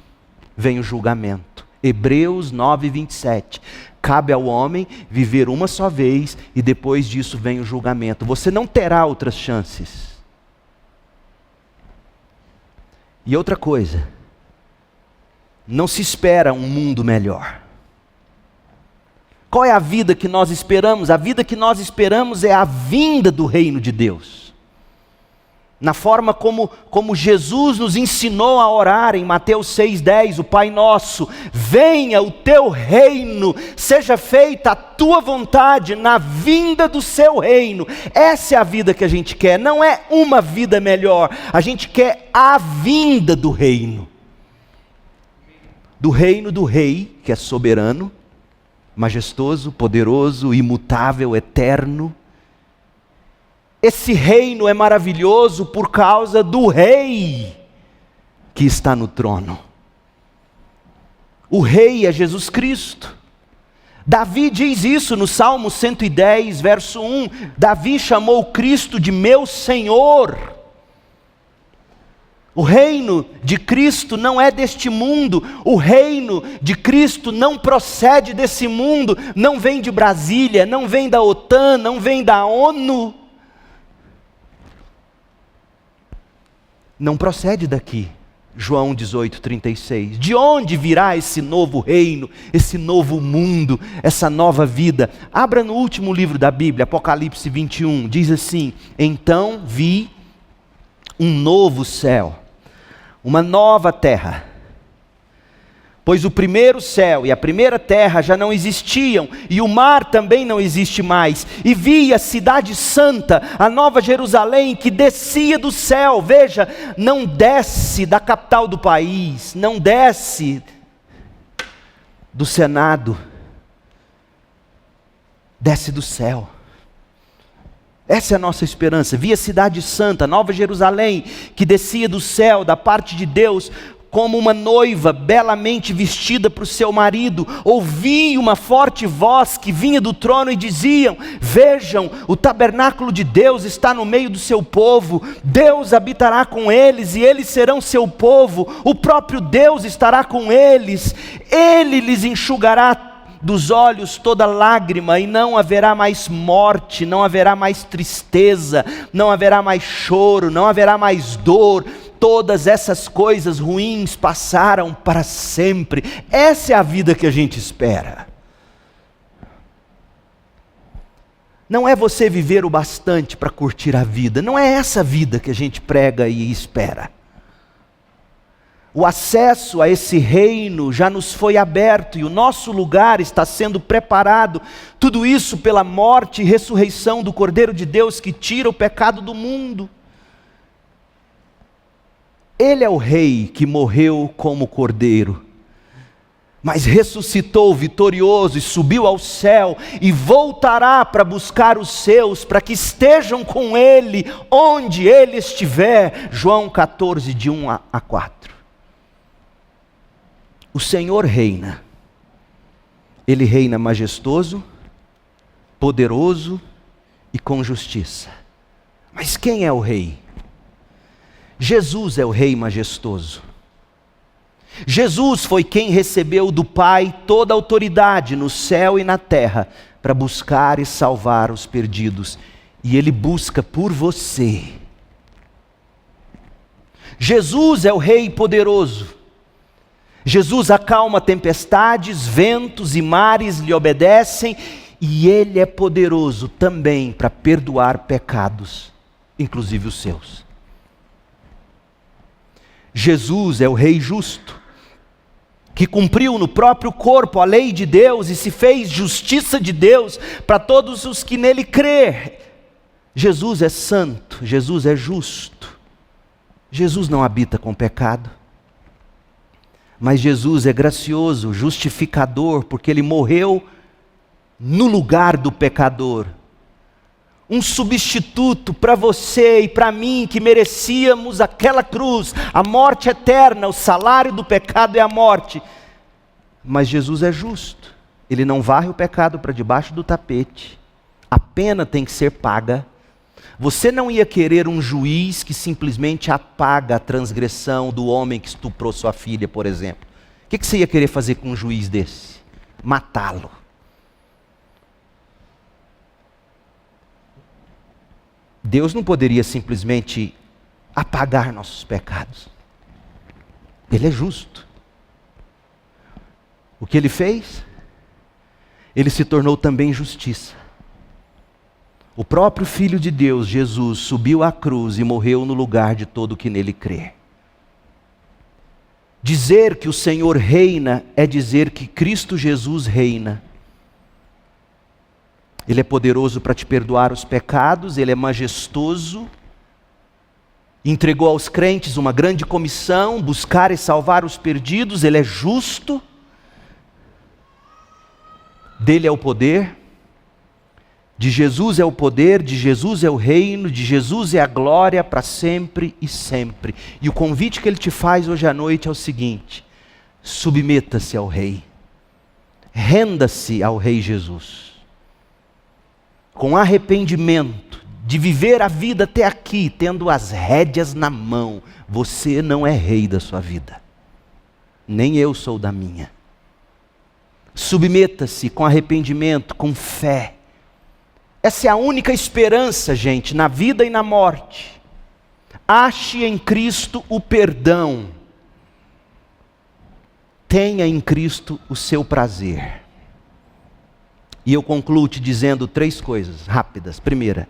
vem o julgamento. Hebreus 9:27. Cabe ao homem viver uma só vez e depois disso vem o julgamento. Você não terá outras chances. E outra coisa, não se espera um mundo melhor. Qual é a vida que nós esperamos? A vida que nós esperamos é a vinda do reino de Deus. Na forma como Jesus nos ensinou a orar em Mateus 6,10, o Pai Nosso, venha o teu reino, seja feita a tua vontade na vinda do seu reino. Essa é a vida que a gente quer, não é uma vida melhor, a gente quer a vinda do reino. Do reino do rei, que é soberano, majestoso, poderoso, imutável, eterno. Esse reino é maravilhoso por causa do rei que está no trono. O rei é Jesus Cristo. Davi diz isso no Salmo 110, verso 1. Davi chamou Cristo de meu Senhor. O reino de Cristo não é deste mundo. O reino de Cristo não procede desse mundo. Não vem de Brasília, não vem da OTAN, não vem da ONU. Não procede daqui. João 18:36. De onde virá esse novo reino, esse novo mundo, essa nova vida? Abra no último livro da Bíblia, Apocalipse 21, diz assim: então vi um novo céu, uma nova terra, pois o primeiro céu e a primeira terra já não existiam, e o mar também não existe mais. E vi a cidade santa, a nova Jerusalém, que descia do céu. Veja, não desce da capital do país, não desce do Senado, desce do céu. Essa é a nossa esperança. Vi a cidade santa, Nova Jerusalém, que descia do céu, da parte de Deus, como uma noiva belamente vestida para o seu marido. Ouvi uma forte voz que vinha do trono e diziam: vejam, o tabernáculo de Deus está no meio do seu povo, Deus habitará com eles e eles serão seu povo, o próprio Deus estará com eles, Ele lhes enxugará dos olhos toda lágrima, e não haverá mais morte, não haverá mais tristeza, não haverá mais choro, não haverá mais dor. Todas essas coisas ruins passaram para sempre. Essa é a vida que a gente espera. Não é você viver o bastante para curtir a vida, não é essa vida que a gente prega e espera. O acesso a esse reino já nos foi aberto e o nosso lugar está sendo preparado. Tudo isso pela morte e ressurreição do Cordeiro de Deus que tira o pecado do mundo. Ele é o rei que morreu como cordeiro, mas ressuscitou vitorioso e subiu ao céu e voltará para buscar os seus, para que estejam com ele onde ele estiver. João 14, de 1 a 4. O Senhor reina. Ele reina majestoso, poderoso e com justiça. Mas quem é o rei? Jesus é o rei majestoso. Jesus foi quem recebeu do Pai toda a autoridade no céu e na terra para buscar e salvar os perdidos. E Ele busca por você. Jesus é o rei poderoso. Jesus acalma tempestades, ventos e mares lhe obedecem, e Ele é poderoso também para perdoar pecados, inclusive os seus. Jesus é o Rei justo, que cumpriu no próprio corpo a lei de Deus e se fez justiça de Deus para todos os que nele crê. Jesus é santo, Jesus é justo. Jesus não habita com pecado. Mas Jesus é gracioso, justificador, porque Ele morreu no lugar do pecador. Um substituto para você e para mim, que merecíamos aquela cruz, a morte eterna. O salário do pecado é a morte. Mas Jesus é justo. Ele não varre o pecado para debaixo do tapete. A pena tem que ser paga. Você não ia querer um juiz que simplesmente apaga a transgressão do homem que estuprou sua filha, por exemplo. O que você ia querer fazer com um juiz desse? Matá-lo. Deus não poderia simplesmente apagar nossos pecados. Ele é justo. O que Ele fez? Ele se tornou também justiça. O próprio Filho de Deus, Jesus, subiu à cruz e morreu no lugar de todo que nele crê. Dizer que o Senhor reina é dizer que Cristo Jesus reina. Ele é poderoso para te perdoar os pecados, Ele é majestoso, entregou aos crentes uma grande comissão, buscar e salvar os perdidos. Ele é justo, dele é o poder, de Jesus é o poder, de Jesus é o reino, de Jesus é a glória para sempre e sempre. E o convite que Ele te faz hoje à noite é o seguinte: submeta-se ao Rei, renda-se ao Rei Jesus. Com arrependimento, de viver a vida até aqui, tendo as rédeas na mão. Você não é rei da sua vida, nem eu sou da minha. Submeta-se com arrependimento, com fé. Essa é a única esperança, gente, na vida e na morte. Ache em Cristo o perdão. tenha em Cristo o seu prazer. E eu concluo te dizendo 3 coisas rápidas. Primeira,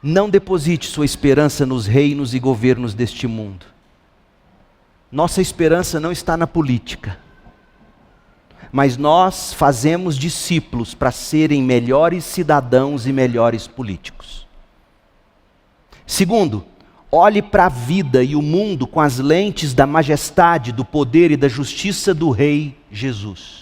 não deposite sua esperança nos reinos e governos deste mundo. Nossa esperança não está na política. Mas nós fazemos discípulos para serem melhores cidadãos e melhores políticos. Segundo, olhe para a vida e o mundo com as lentes da majestade, do poder e da justiça do Rei Jesus.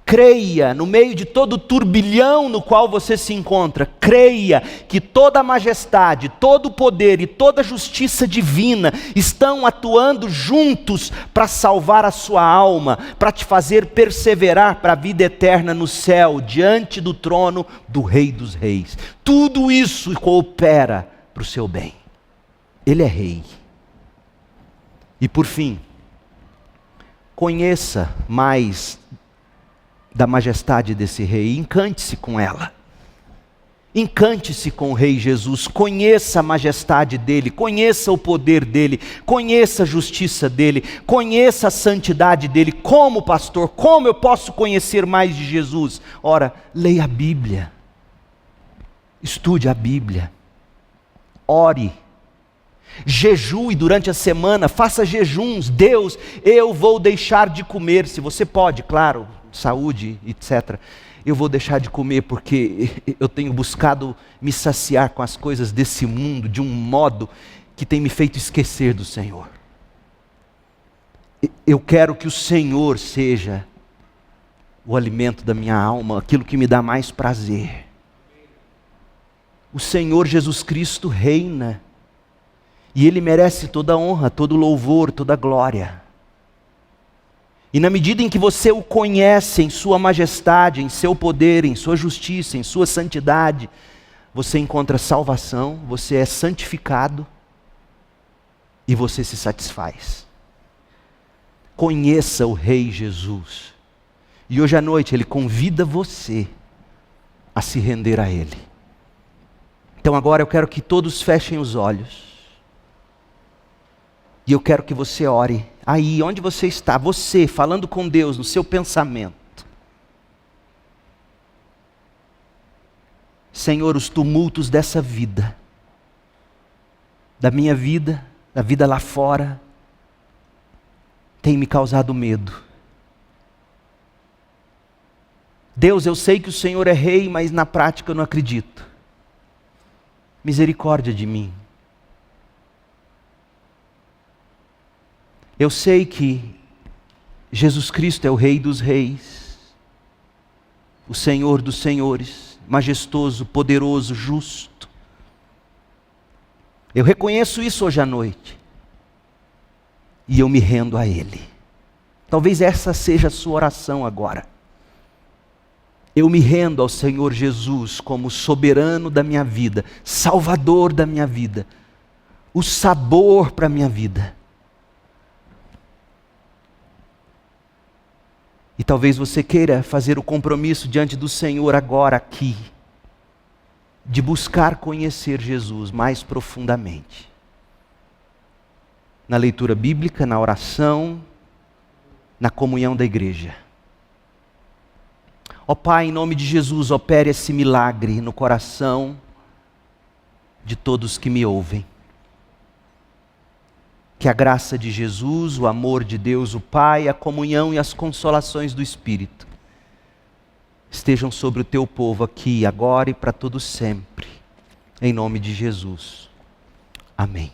Creia, no meio de todo o turbilhão no qual você se encontra, creia que toda a majestade, todo o poder e toda a justiça divina estão atuando juntos para salvar a sua alma, para te fazer perseverar para a vida eterna no céu, diante do trono do Rei dos Reis. Tudo isso coopera para o seu bem. Ele é Rei. E por fim, conheça mais da majestade desse Rei, encante-se com ela, encante-se com o Rei Jesus, conheça a majestade dele, conheça o poder dele, conheça a justiça dele, conheça a santidade dele. Como pastor, como eu posso conhecer mais de Jesus? Ora, leia a Bíblia, estude a Bíblia, ore, jejue durante a semana, faça jejuns. Deus, eu vou deixar de comer, se você pode, claro, saúde, etc. Eu vou deixar de comer porque eu tenho buscado me saciar com as coisas desse mundo de um modo que tem me feito esquecer do Senhor. Eu quero que o Senhor seja o alimento da minha alma, aquilo que me dá mais prazer. O Senhor Jesus Cristo reina e Ele merece toda a honra, todo o louvor, toda a glória. E na medida em que você o conhece em sua majestade, em seu poder, em sua justiça, em sua santidade, você encontra salvação, você é santificado e você se satisfaz. Conheça o Rei Jesus. E hoje à noite Ele convida você a se render a Ele. Então agora eu quero que todos fechem os olhos. E eu quero que você ore, aí onde você está, você falando com Deus no seu pensamento. Senhor, os tumultos dessa vida, da minha vida, da vida lá fora, têm me causado medo. Deus, eu sei que o Senhor é Rei, mas na prática eu não acredito. Misericórdia de mim. Eu sei que Jesus Cristo é o Rei dos Reis, o Senhor dos Senhores, majestoso, poderoso, justo. Eu reconheço isso hoje à noite e eu me rendo a Ele. Talvez essa seja a sua oração agora. Eu me rendo ao Senhor Jesus como soberano da minha vida, salvador da minha vida, o sabor para a minha vida. E talvez você queira fazer o compromisso diante do Senhor agora aqui, de buscar conhecer Jesus mais profundamente. Na leitura bíblica, na oração, na comunhão da igreja. Ó Pai, em nome de Jesus, opere esse milagre no coração de todos que me ouvem. Que a graça de Jesus, o amor de Deus, o Pai, a comunhão e as consolações do Espírito estejam sobre o teu povo aqui, agora e para todo sempre. Em nome de Jesus. Amém.